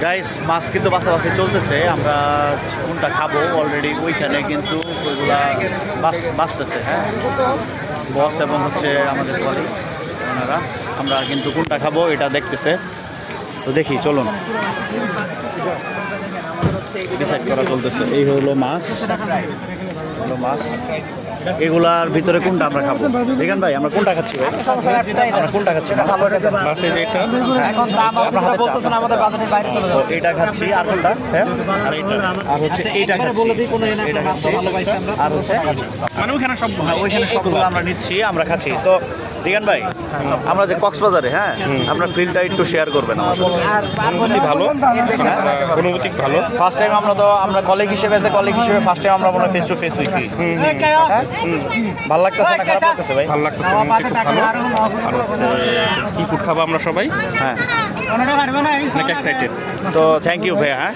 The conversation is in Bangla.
গাইস মাছ কিন্তু বাছাবাছি চলতেছে, আমরা কোনটা খাবো অলরেডি ওইখানে কিন্তু ওইগুলা বাঁচতেছে। হ্যাঁ, বস এবং হচ্ছে আমাদের কলিগ ওনারা, আমরা কিন্তু কোনটা খাবো এটা দেখতেছে। তো দেখি, চলুন ডিসাইড করা চলতেছে। এই হলো মাছ, এগুলার ভিতরে কোনটা আমরা খাবো? দেখেন ভাই, আমরা কোনটা খাচ্ছি ভাই? আমরা কোনটা খাচ্ছি? এটা খাচ্ছি। আর কোনটা? হ্যাঁ, আর হচ্ছে এইটা খাচ্ছি। এটা খাচ্ছি। আর হচ্ছে মানে ওইখানে সবগুলো আমরা নিচ্ছি, আমরা খাচ্ছি। তো দেখেন ভাই, আমরা যে কক্সবাজারে, হ্যাঁ, আপনার ফিলটা একটু শেয়ার করবেন আমাদের। অনুভূতি ভালো, অনুভূতি ভালো। ফার্স্ট টাইম আমরা কলিগ হিসেবে ফার্স্ট টাইম আমরা মনে ফেস টু ফেস হইছি। ভালো লাগতেছে না খারাপ লাগতেছে ভাই? ভালো লাগতেছে, অনুভূতি খুব ভালো। আর সি ফুড খাবো আমরা সবাই, হ্যাঁ, অনেক এক্সাইটেড। তো থ্যাংক ইউ ভাইয়া। হ্যাঁ।